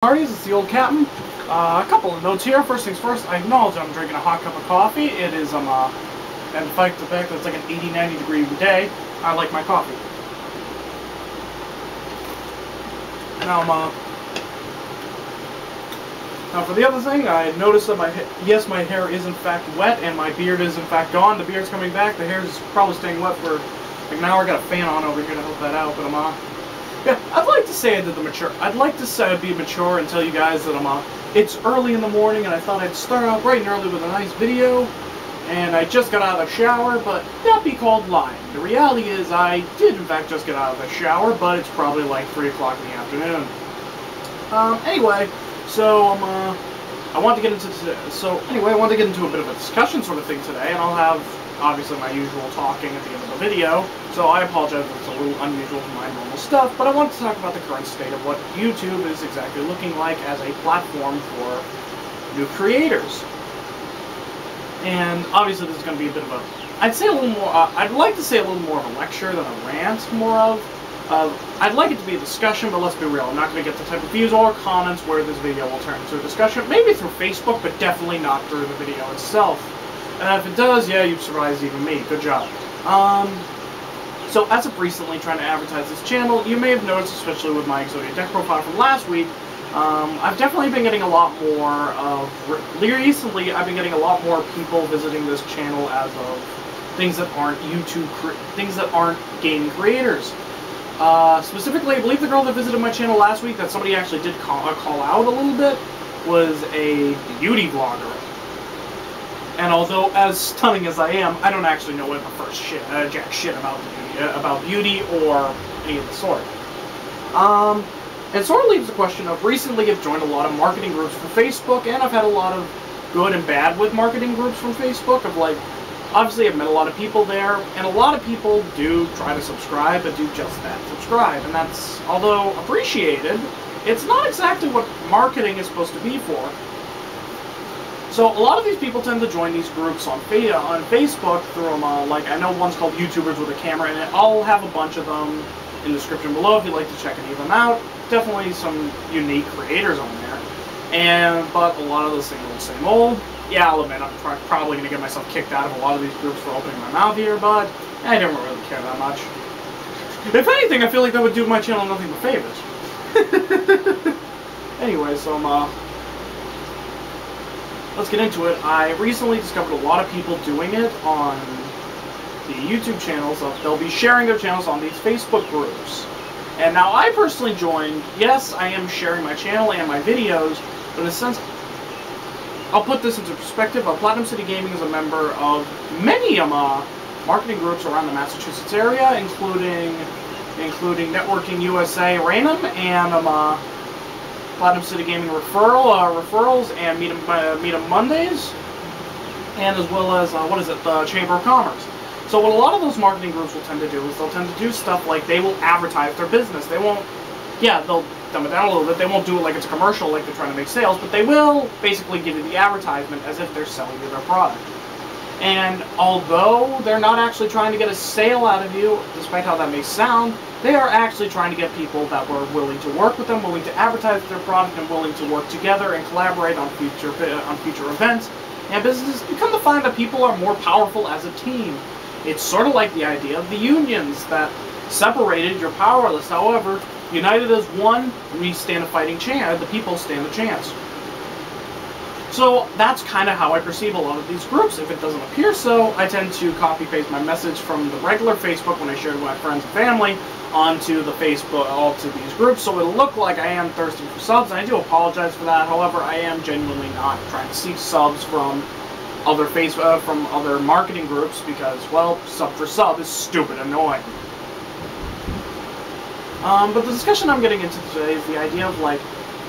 Parties, it's the old captain. A couple of notes here. First things first, I acknowledge I'm drinking a hot cup of coffee. It is, and despite the fact that it's like an 80-90 degree day, I like my coffee. Now, now for the other thing, I noticed that my hair is in fact wet and my beard is in fact gone. The beard's coming back. The hair is probably staying wet for like an hour. I got a fan on over here to help that out, but yeah, I'd like to say I did the mature. I'd like to say I'd be mature and tell you guys that it's early in the morning and I thought I'd start out bright and early with a nice video, and I just got out of the shower, but that'd be called lying. The reality is I did in fact just get out of the shower, but it's probably like 3 o'clock in the afternoon. Anyway, so I want to get into a bit of a discussion sort of thing today, and I'll have obviously my usual talking at the end of the video, so I apologize if it's a little unusual for my normal stuff, but I wanted to talk about the current state of what YouTube is exactly looking like as a platform for new creators. And obviously this is going to be a bit of a, I'd like to say a little more of a lecture than a rant, I'd like it to be a discussion, but let's be real, I'm not going to get the type of views or comments where this video will turn into a discussion, maybe through Facebook, but definitely not through the video itself. And if it does, yeah, you've surprised even me. Good job. So as of recently trying to advertise this channel, you may have noticed, especially with my Exodia deck profile from last week, I've definitely been getting a lot more recently I've been getting a lot more people visiting this channel as of things that aren't things that aren't gaming creators. Specifically, I believe the girl that visited my channel last week that somebody actually did call out a little bit was a beauty vlogger. And although as stunning as I am, I don't actually know what the first jack shit about beauty or any of the sort. It sort of leaves the question of, recently I've joined a lot of marketing groups for Facebook, and I've had a lot of good and bad with marketing groups from Facebook, of like, obviously I've met a lot of people there, and a lot of people do try to subscribe, but do just that, subscribe, and that's, although appreciated, it's not exactly what marketing is supposed to be for. So a lot of these people tend to join these groups on Facebook through like, I know one's called YouTubers with a Camera in it. I'll have a bunch of them in the description below if you'd like to check any of them out. Definitely some unique creators on there. But a lot of the same old. Yeah, I'll admit I'm probably going to get myself kicked out of a lot of these groups for opening my mouth here, but I don't really care that much. If anything, I feel like that would do my channel nothing but favors. Anyway, so let's get into it. I recently discovered a lot of people doing it on the YouTube channels. They'll be sharing their channels on these Facebook groups. And now I personally joined. Yes, I am sharing my channel and my videos, but in a sense, I'll put this into perspective. Platinum City Gaming is a member of many marketing groups around the Massachusetts area, including Networking USA Rainham and Platinum City Gaming referrals and Meet 'em Mondays, and as well as the Chamber of Commerce. So what a lot of those marketing groups will tend to do is they'll tend to do stuff like they will advertise their business. They won't, yeah, they'll dumb it down a little bit. They won't do it like it's a commercial, like they're trying to make sales, but they will basically give you the advertisement as if they're selling you their product. And although they're not actually trying to get a sale out of you, despite how that may sound, they are actually trying to get people that were willing to work with them, willing to advertise their product, and willing to work together and collaborate on future events and businesses. You come to find that people are more powerful as a team. It's sort of like the idea of the unions that separated, you're powerless. However, united as one, we stand a fighting chance. The people stand a chance. So that's kind of how I perceive a lot of these groups. If it doesn't appear so, I tend to copy-paste my message from the regular Facebook when I share with my friends and family onto the to these groups, so it'll look like I am thirsty for subs, and I do apologize for that. However, I am genuinely not trying to seek subs from other marketing groups because, well, sub for sub is stupid annoying. But the discussion I'm getting into today is the idea of, like,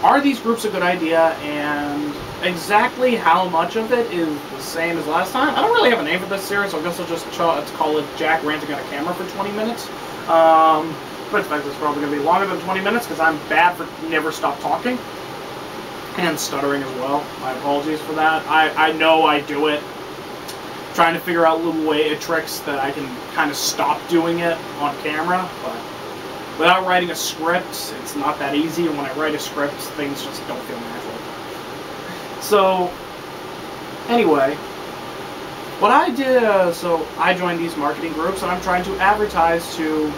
are these groups a good idea, and exactly how much of it is the same as last time? I don't really have a name for this series, so I guess I'll just call it Jack ranting on a camera for 20 minutes. But in fact, it's probably going to be longer than 20 minutes because I'm bad for never stop talking. And stuttering as well. My apologies for that. I know I do it. Trying to figure out little tricks that I can kind of stop doing it on camera, but without writing a script, it's not that easy, and when I write a script, things just don't feel natural. So, anyway, what I did, so I joined these marketing groups, and I'm trying to advertise to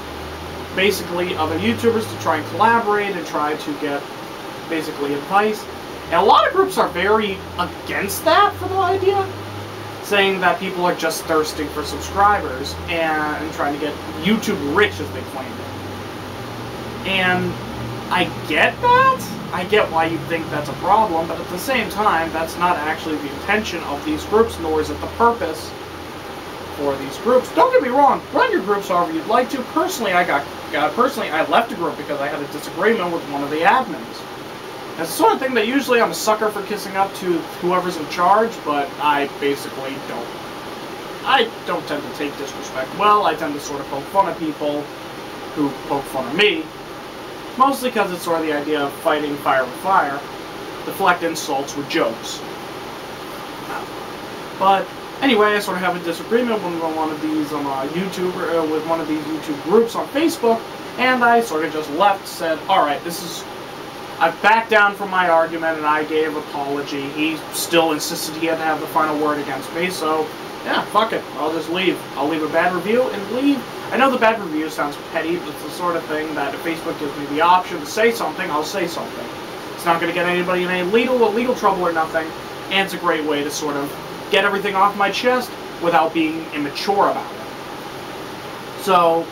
basically other YouTubers to try and collaborate and try to get basically advice. And a lot of groups are very against that for the idea, saying that people are just thirsting for subscribers and trying to get YouTube rich, as they claim it. And I get that. I get why you think that's a problem, but at the same time, that's not actually the intention of these groups, nor is it the purpose for these groups. Don't get me wrong, run your groups however you'd like to. Personally, I left a group because I had a disagreement with one of the admins. It's the sort of thing that usually I'm a sucker for kissing up to whoever's in charge, but I basically don't. I don't tend to take disrespect well. I tend to sort of poke fun at people who poke fun at me. Mostly because it's sort of the idea of fighting fire with fire. Deflect insults with jokes. But anyway, I sort of have a disagreement with one of these with one of these YouTube groups on Facebook, and I sort of just left, said, alright, I've backed down from my argument, and I gave apology. He still insisted he had to have the final word against me, so yeah, fuck it. I'll just leave. I'll leave a bad review and leave. I know the bad review sounds petty, but it's the sort of thing that if Facebook gives me the option to say something, I'll say something. It's not going to get anybody in any legal trouble or nothing, and it's a great way to sort of get everything off my chest without being immature about it. So,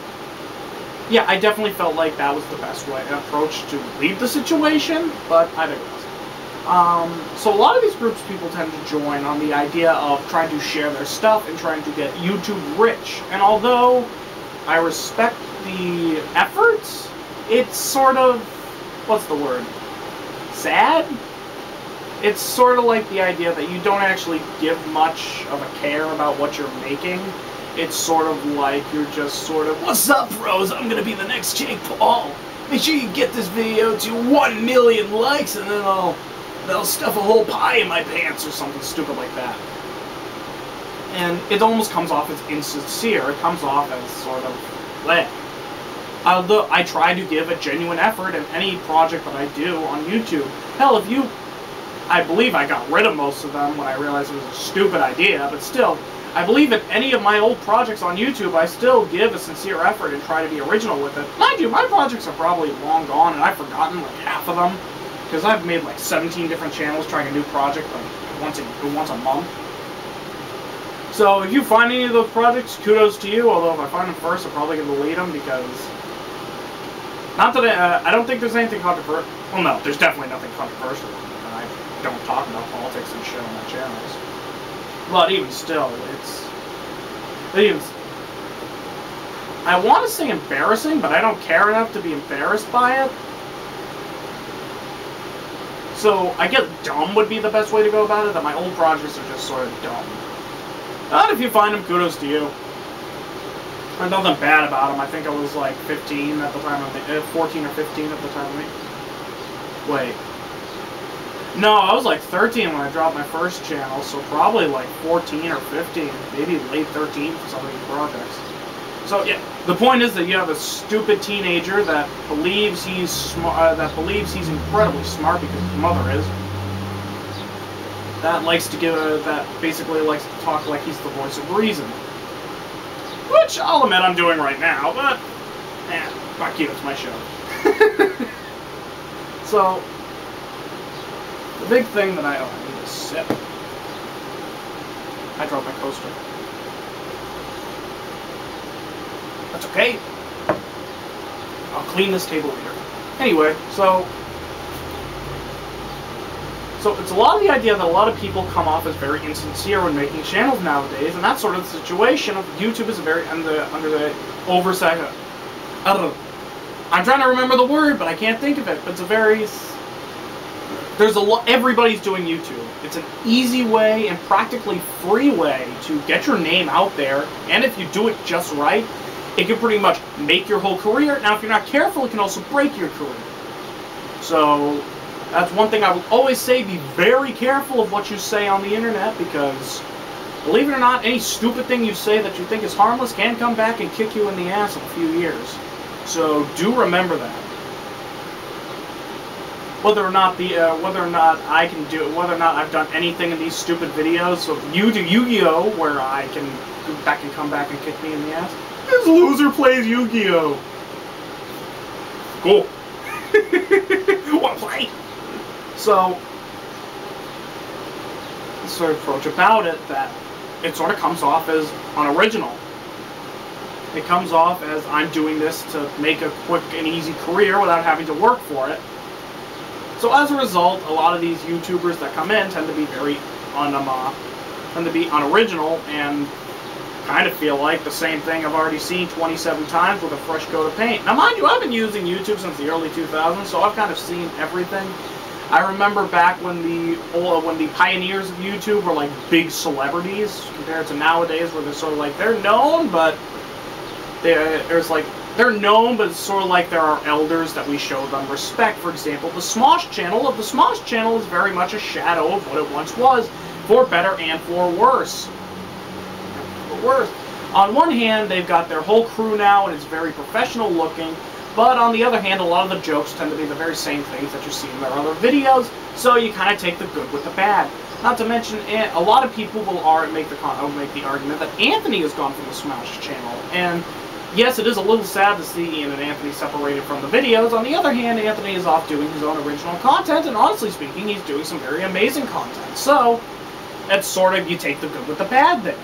yeah, I definitely felt like that was the best approach to leave the situation, but I digress. So a lot of these groups people tend to join on the idea of trying to share their stuff and trying to get YouTube rich. And although I respect the efforts, it's sort of, what's the word, sad? It's sort of like the idea that you don't actually give much of a care about what you're making. It's sort of like you're just sort of, what's up, bros? I'm gonna be the next Jake Paul. Make sure you get this video to 1 million likes, and then they'll stuff a whole pie in my pants or something stupid like that. And it almost comes off as insincere. It comes off as sort of bleh. Although I try to give a genuine effort in any project that I do on YouTube. Hell, I believe I got rid of most of them when I realized it was a stupid idea, but still, I believe in any of my old projects on YouTube, I still give a sincere effort and try to be original with it. Mind you, my projects are probably long gone, and I've forgotten like half of them, because I've made like 17 different channels trying a new project like once a month. So if you find any of those projects, kudos to you, although if I find them first, I'm probably going to delete them, because not that I don't think there's anything controversial. Well, no, there's definitely nothing controversial, and I don't talk about politics and shit on my channels. But even still, I want to say embarrassing, but I don't care enough to be embarrassed by it. So I guess dumb would be the best way to go about it, that my old projects are just sort of dumb. And if you find them, kudos to you. There's nothing bad about them. I think I was like 15 at the time of 14 or 15 at the time of me. Wait. No, I was like 13 when I dropped my first channel, so probably like 14 or 15, maybe late 13 for some of these projects. So yeah, the point is that you have a stupid teenager that believes he's smart, incredibly smart because his mother is. That basically likes to talk like he's the voice of reason. Which I'll admit I'm doing right now, but fuck you, it's my show. So the big thing that I need to sip. I dropped my coaster. That's okay. I'll clean this table later. Anyway, so it's a lot of the idea that a lot of people come off as very insincere when making channels nowadays, and that's sort of the situation of YouTube is very under the oversight. I don't know. I'm trying to remember the word, but I can't think of it. But it's a very everybody's doing YouTube. It's an easy way and practically free way to get your name out there, and if you do it just right, it can pretty much make your whole career. Now, if you're not careful, it can also break your career. So that's one thing I will always say, be very careful of what you say on the internet, because believe it or not, any stupid thing you say that you think is harmless can come back and kick you in the ass in a few years. So do remember that. Whether or not I can do it, whether or not I've done anything in these stupid videos. So if you do Yu-Gi-Oh, where I can come back and kick me in the ass. This loser plays Yu-Gi-Oh. Cool. Wanna play? So, this sort of approach about it, that it sort of comes off as unoriginal. It comes off as I'm doing this to make a quick and easy career without having to work for it. So as a result, a lot of these YouTubers that come in tend to be very unoriginal and kind of feel like the same thing I've already seen 27 times with a fresh coat of paint. Now mind you, I've been using YouTube since the early 2000s, so I've kind of seen everything. I remember back when the pioneers of YouTube were like big celebrities compared to nowadays, where they're sort of like, they're known, but they're known, but it's sort of like there are elders that we show them respect. For example, the Smosh channel is very much a shadow of what it once was, for better and for worse. On one hand, they've got their whole crew now, and it's very professional looking, but on the other hand, a lot of the jokes tend to be the very same things that you see in their other videos, so you kind of take the good with the bad. Not to mention, a lot of people will make the argument that Anthony has gone from the Smosh channel, and yes, it is a little sad to see Ian and Anthony separated from the videos. On the other hand, Anthony is off doing his own original content, and honestly speaking, he's doing some very amazing content. So, it's sort of, you take the good with the bad there.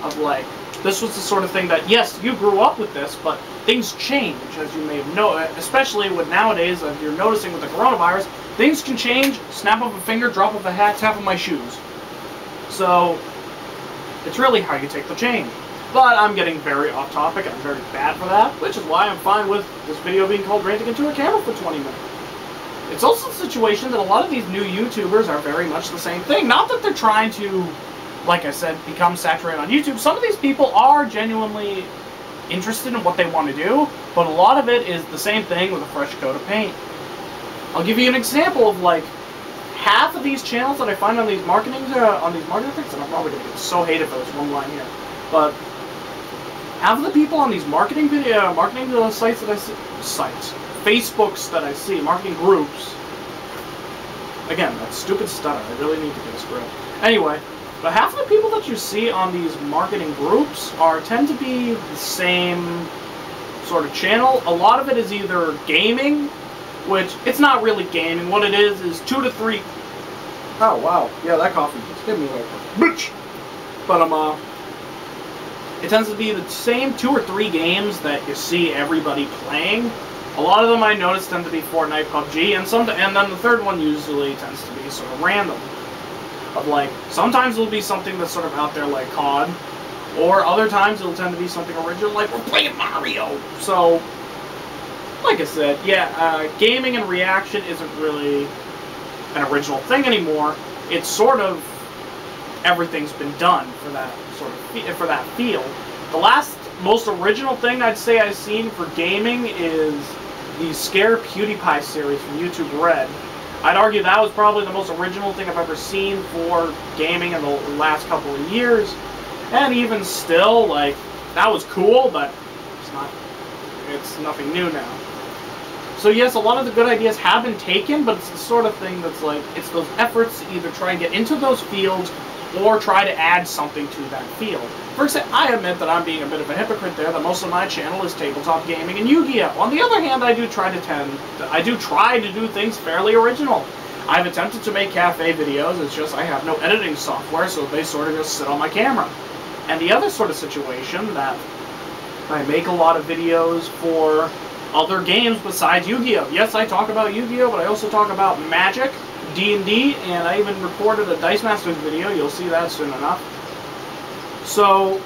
Of like, this was the sort of thing that, yes, you grew up with this, but things change, as you may have known, especially with nowadays, as you're noticing with the coronavirus, things can change, snap of a finger, drop of a hat, tap of my shoes. So, it's really how you take the change. But I'm getting very off topic, and I'm very bad for that, which is why I'm fine with this video being called Ranting into a Camera for 20 minutes. It's also a situation that a lot of these new YouTubers are very much the same thing. Not that they're trying to, like I said, become saturated on YouTube. Some of these people are genuinely interested in what they want to do, but a lot of it is the same thing with a fresh coat of paint. I'll give you an example of like half of these channels that I find on these marketing things, and I'm probably going to get so hated for this one line here, but half of the people on these marketing sites that I see, Facebooks that I see, marketing groups. Again, that stupid stutter. I really need to get a script. Anyway, but half of the people that you see on these marketing groups tend to be the same sort of channel. A lot of it is either gaming, which it's not really gaming. What it is 2 to 3. Oh wow, yeah, that coffee just hit me like a bitch. But it tends to be the same 2 or 3 games that you see everybody playing. A lot of them I notice tend to be Fortnite, PUBG, and then the third one usually tends to be sort of random. Of like, sometimes it'll be something that's sort of out there like COD, or other times it'll tend to be something original like we're playing Mario. So, like I said, yeah, gaming and reaction isn't really an original thing anymore. It's sort of everything's been done for that for that field. The last most original thing I'd say I've seen for gaming is the Scare PewDiePie series from YouTube Red. I'd argue that was probably the most original thing I've ever seen for gaming in the last couple of years. And even still, like, that was cool, but it's nothing new now. So yes, a lot of the good ideas have been taken, but it's the sort of thing that's like, it's those efforts to either try and get into those fields or try to add something to that field. For example, I admit that I'm being a bit of a hypocrite there, that most of my channel is tabletop gaming and Yu-Gi-Oh! On the other hand, I do try to do things fairly original. I've attempted to make cafe videos, it's just I have no editing software, so they sort of just sit on my camera. And the other sort of situation that I make a lot of videos for other games besides Yu-Gi-Oh! Yes, I talk about Yu-Gi-Oh!, but I also talk about Magic, D&D, and I even recorded a Dice Masters video. You'll see that soon enough. So,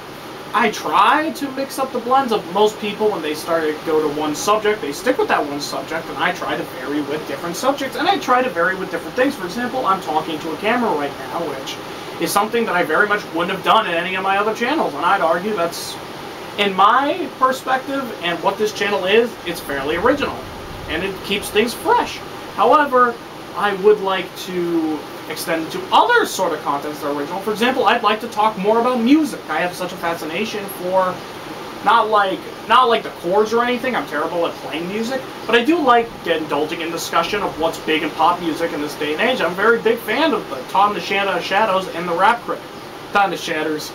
I try to mix up the blends of most people when they go to one subject. They stick with that one subject, and I try to vary with different subjects, and I try to vary with different things. For example, I'm talking to a camera right now, which is something that I very much wouldn't have done in any of my other channels, and I'd argue that's, in my perspective, and what this channel is, it's fairly original, and it keeps things fresh. However, I would like to extend to other sort of contents that are original. For example, I'd like to talk more about music. I have such a fascination for, not like not like the chords or anything. I'm terrible at playing music, but I do like indulging in discussion of what's big in pop music in this day and age. I'm a very big fan of the Tom the Shadows and the Rap Critic. Tom the Shatters.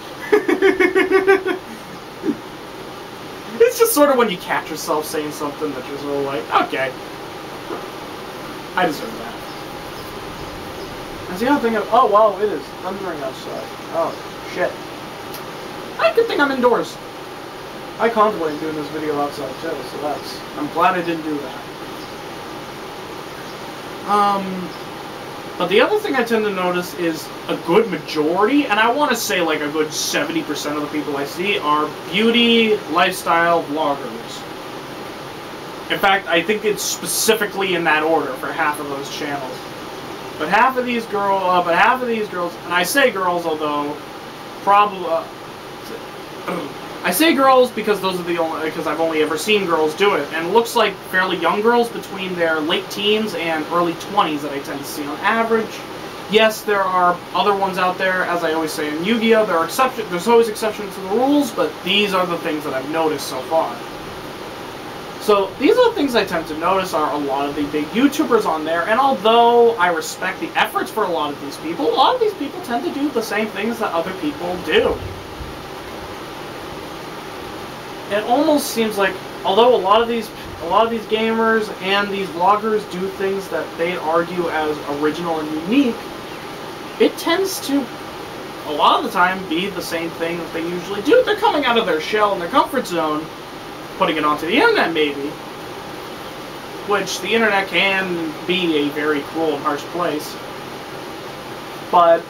It's just sort of when you catch yourself saying something that you're sort of like, okay, I deserve that. That's the other thing of, oh wow, it is thundering outside. Oh, shit. I good thing I'm indoors. I contemplated doing this video outside too, so I'm glad I didn't do that. But the other thing I tend to notice is a good majority, and I want to say like a good 70% of the people I see are beauty, lifestyle vloggers. In fact, I think it's specifically in that order for half of those channels. But half of these girls, and I say girls, although probably I say girls because those are because I've only ever seen girls do it, and it looks like fairly young girls between their late teens and early 20s that I tend to see on average. Yes, there are other ones out there, as I always say in Yu-Gi-Oh! There's always exceptions to the rules, but these are the things that I've noticed so far. So these are the things I tend to notice are a lot of the big YouTubers on there, and although I respect the efforts for a lot of these people tend to do the same things that other people do. It almost seems like, although a lot of these gamers and these vloggers do things that they argue as original and unique, it tends to, a lot of the time, be the same thing that they usually do. They're coming out of their shell and their comfort zone, putting it onto the internet, maybe. Which, the internet can be a very cruel and harsh place. But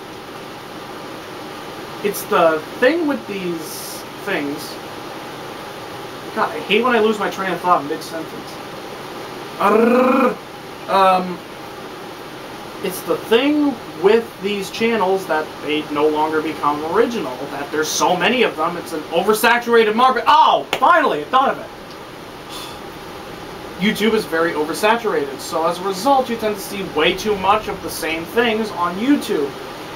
it's the thing with these things. God, I hate when I lose my train of thought mid-sentence. It's the thing with these channels that they no longer become original, that there's so many of them, it's an oversaturated market. Oh, finally, I thought of it. YouTube is very oversaturated, so as a result, you tend to see way too much of the same things on YouTube.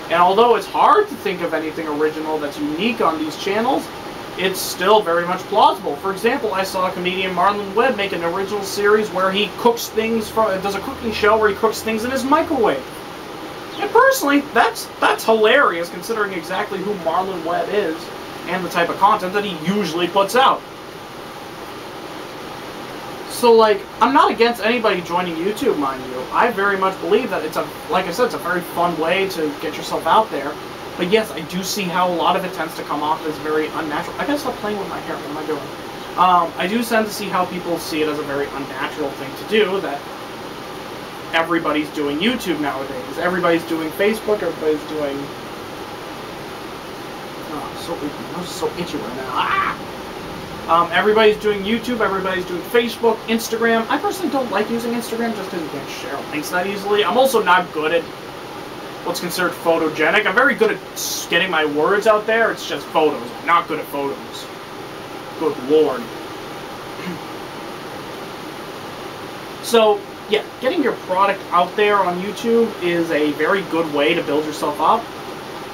And although it's hard to think of anything original that's unique on these channels, it's still very much plausible. For example, I saw comedian Marlon Webb make an original series where he cooks things does a cooking show where he cooks things in his microwave. And personally, that's hilarious considering exactly who Marlon Webb is and the type of content that he usually puts out. So, like, I'm not against anybody joining YouTube, mind you. I very much believe that it's like I said, it's a very fun way to get yourself out there. But yes, I do see how a lot of it tends to come off as very unnatural. I gotta stop playing with my hair. What am I doing? I do tend to see how people see it as a very unnatural thing to do, that everybody's doing YouTube nowadays. Everybody's doing Facebook, everybody's doing... Oh, I'm so itchy right now. Ah! Everybody's doing YouTube, everybody's doing Facebook, Instagram. I personally don't like using Instagram just because you can't share links that easily. I'm also not good at what's considered photogenic. I'm very good at getting my words out there. It's just photos. I'm not good at photos. Good lord. So, yeah, getting your product out there on YouTube is a very good way to build yourself up.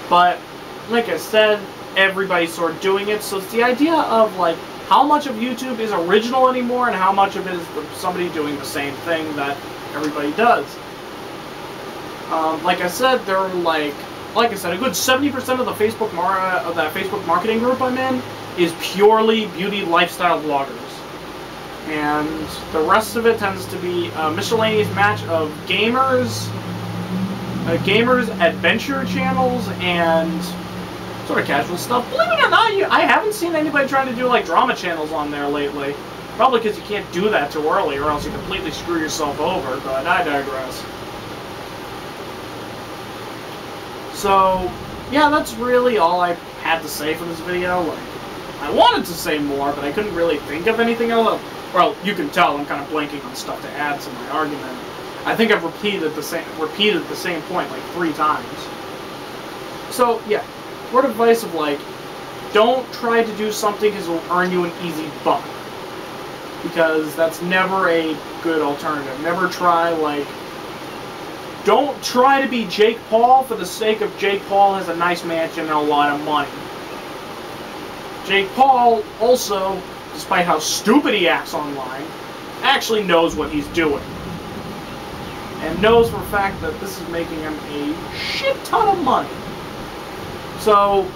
But, like I said, everybody's sort of doing it. So it's the idea of, like, how much of YouTube is original anymore and how much of it is somebody doing the same thing that everybody does. Like I said, they're a good 70% of the Facebook marketing group I'm in is purely beauty lifestyle vloggers, and the rest of it tends to be a miscellaneous match of gamers, adventure channels, and sort of casual stuff. Believe it or not, I haven't seen anybody trying to do like drama channels on there lately. Probably because you can't do that too early, or else you completely screw yourself over. But I digress. So, yeah, that's really all I had to say for this video. Like, I wanted to say more, but I couldn't really think of anything else. Well, you can tell I'm kind of blanking on stuff to add to my argument. I think I've repeated the same point like 3 times. So, yeah, word of advice of like, don't try to do something because it will earn you an easy buck. Because that's never a good alternative. Never try, like... Don't try to be Jake Paul for the sake of Jake Paul has a nice mansion and a lot of money. Jake Paul also despite how stupid he acts online, actually knows what he's doing. And knows for a fact that this is making him a shit ton of money. So,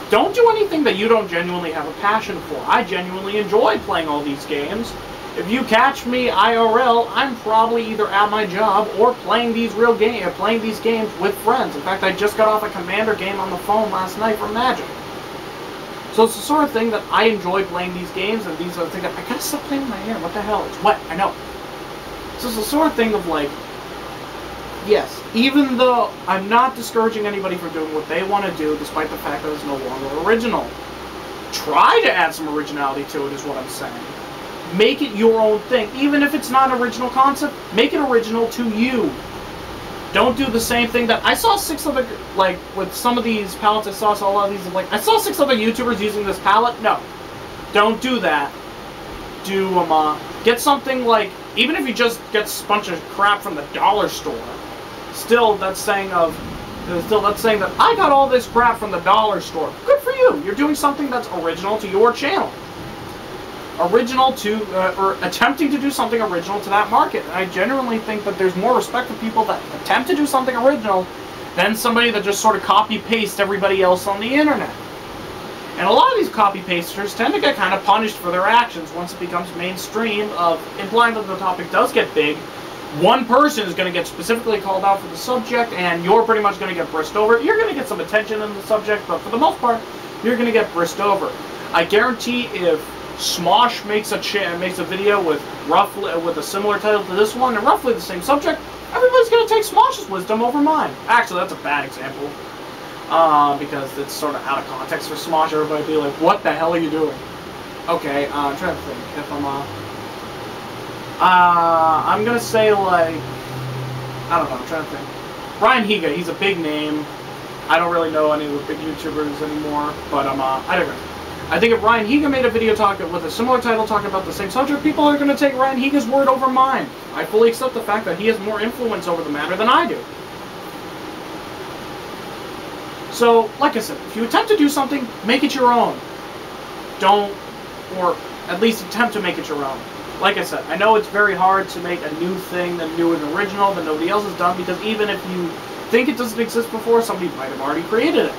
don't do anything that you don't genuinely have a passion for. I genuinely enjoy playing all these games. If you catch me IRL, I'm probably either at my job or playing these games with friends. In fact, I just got off a Commander game on the phone last night for Magic. So it's the sort of thing that I enjoy playing these games, and these are the things that I gotta stop playing with my hair. What the hell? It's wet. I know. So it's the sort of thing of like, yes, even though I'm not discouraging anybody for doing what they want to do, despite the fact that it's no longer original. Try to add some originality to it, is what I'm saying. Make it your own thing. Even if it's not an original concept, make it original to you. Don't do the same thing that... I saw 6 other... Like, with some of these palettes, I saw a lot of these... Like, I saw 6 other YouTubers using this palette. No. Don't do that. Do, get something like... Even if you just get a bunch of crap from the dollar store, still, that's saying that I got all this crap from the dollar store. Good for you. You're doing something that's original to your channel. Original to, or attempting to do something original to that market. And I genuinely think that there's more respect for people that attempt to do something original than somebody that just sort of copy-paste everybody else on the internet. And a lot of these copy-pasters tend to get kind of punished for their actions once it becomes mainstream, of implying that the topic does get big. One person is going to get specifically called out for the subject, and you're pretty much going to get brisked over. You're going to get some attention in the subject, but for the most part, you're going to get brisked over. I guarantee if Smosh makes a video with a similar title to this one and roughly the same subject, everybody's going to take Smosh's wisdom over mine. Actually, that's a bad example, because it's sort of out of context for Smosh. Everybody would be like, "What the hell are you doing?" Okay, I'm trying to think. If I'm gonna say, like, I don't know, I'm trying to think. Ryan Higa, he's a big name. I don't really know any of the big YouTubers anymore, but I digress. I think if Ryan Higa made a video with a similar title talking about the same subject, people are going to take Ryan Higa's word over mine. I fully accept the fact that he has more influence over the matter than I do. So, like I said, if you attempt to do something, make it your own. Don't, or at least attempt to make it your own. Like I said, I know it's very hard to make a new thing, that new and original, that nobody else has done, because even if you think it doesn't exist before, somebody might have already created it.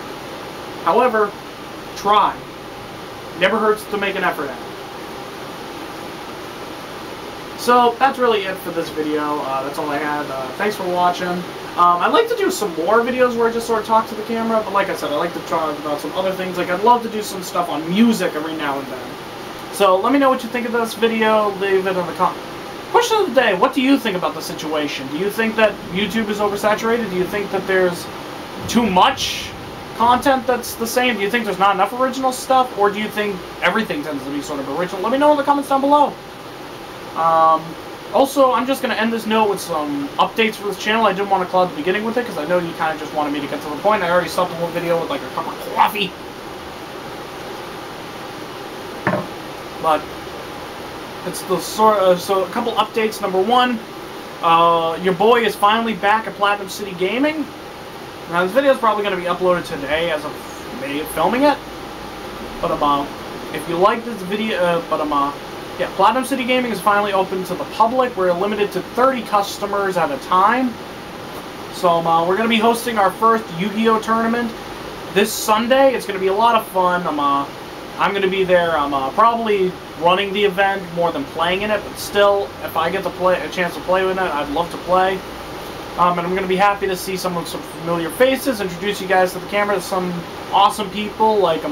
However, try. Never hurts to make an effort at it. So, that's really it for this video. That's all I had. Thanks for watching. I'd like to do some more videos where I just sort of talk to the camera, but like I said, I like to talk about some other things. Like, I'd love to do some stuff on music every now and then. So, let me know what you think of this video. Leave it in the comments. Question of the day, what do you think about the situation? Do you think that YouTube is oversaturated? Do you think that there's too much content that's the same? Do you think there's not enough original stuff? Or do you think everything tends to be sort of original? Let me know in the comments down below. Also, I'm just going to end this note with some updates for this channel. I didn't want to cloud the beginning with it, because I know you kind of just wanted me to get to the point. I already stopped the whole video with like a cup of coffee. But it's the sort of, so a couple updates. Number one, your boy is finally back at Platinum City Gaming. Now this video is probably going to be uploaded today as of me filming it. But if you like this video, yeah, Platinum City Gaming is finally open to the public. We're limited to 30 customers at a time. So we're going to be hosting our first Yu-Gi-Oh tournament this Sunday. It's going to be a lot of fun. I'm going to be there. I'm probably running the event more than playing in it, but still, if I get to play a chance to play with it, I'd love to play. And I'm going to be happy to see some familiar faces, introduce you guys to the camera, to some awesome people, like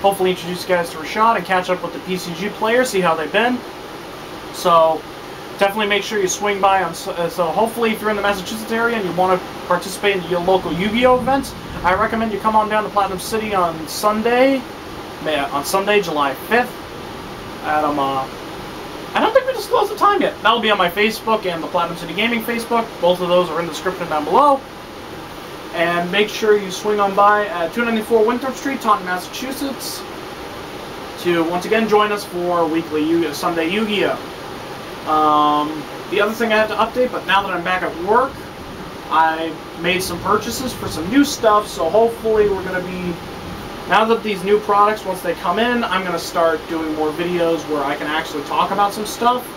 hopefully introduce you guys to Rashad and catch up with the PCG players, see how they've been. So definitely make sure you swing by on. So hopefully, if you're in the Massachusetts area and you want to participate in your local Yu-Gi-Oh events, I recommend you come on down to Platinum City on Sunday. On Sunday, July 5th, at, I don't think we disclosed the time yet. That'll be on my Facebook and the Platinum City Gaming Facebook. Both of those are in the description down below. And make sure you swing on by at 294 Winthrop Street, Taunton, Massachusetts, to once again join us for weekly Sunday Yu-Gi-Oh! The other thing I had to update, but now that I'm back at work, I made some purchases for some new stuff, so hopefully we're going to be Now that these new products, once they come in, I'm going to start doing more videos where I can actually talk about some stuff,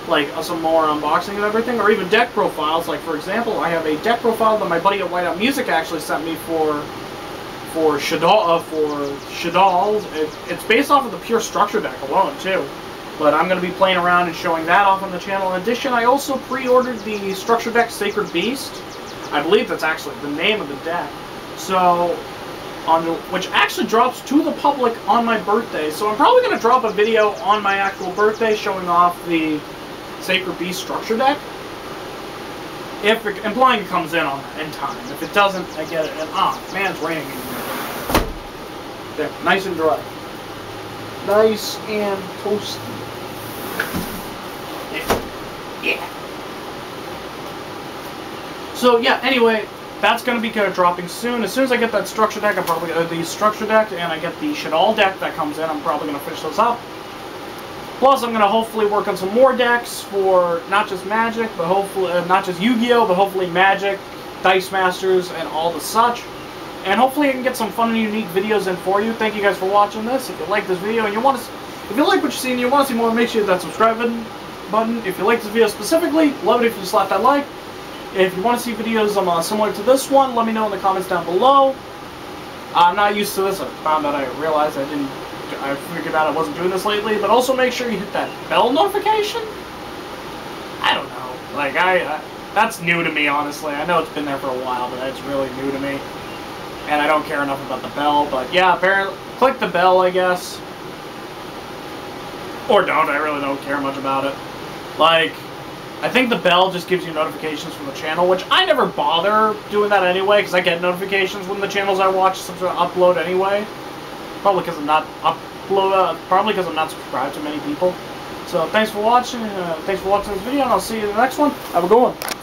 like some more unboxing and everything, or even deck profiles. Like, for example, I have a deck profile that my buddy at Whiteout Music actually sent me for Shadal's. It's based off of the pure structure deck alone, too. But I'm going to be playing around and showing that off on the channel. In addition, I also pre-ordered the structure deck Sacred Beast. I believe that's actually the name of the deck. So, which actually drops to the public on my birthday. So I'm probably going to drop a video on my actual birthday showing off the Sacred Beast structure deck. Implying it comes in time. If it doesn't, I get it. And man, it's raining in here. There, nice and dry. Nice and toasty. Yeah. So yeah, anyway, that's going to be dropping soon. As soon as I get that structure deck, I'm probably the structure deck, and I get the Shadal deck that comes in, I'm probably going to finish those up. Plus, I'm going to hopefully work on some more decks for not just Magic, but hopefully not just Yu-Gi-Oh, but hopefully Magic, Dice Masters, and all the such. And hopefully I can get some fun and unique videos in for you. Thank you guys for watching this. If you like this video and you want to, if you like what you see and you want to see more, make sure you hit that subscribe button. If you like this video specifically, love it if you slap that like. If you want to see videos similar to this one, let me know in the comments down below. I'm not used to this. I realized I figured out I wasn't doing this lately. But also make sure you hit that bell notification. I don't know. Like, that's new to me, honestly. I know it's been there for a while, but it's really new to me. And I don't care enough about the bell. But yeah, apparently, click the bell, I guess. Or don't. I really don't care much about it. Like, I think the bell just gives you notifications from the channel, which I never bother doing that anyway, because I get notifications when the channels I watch upload anyway. Probably because I'm not subscribed to many people. So thanks for watching. Thanks for watching this video, and I'll see you in the next one. Have a good one.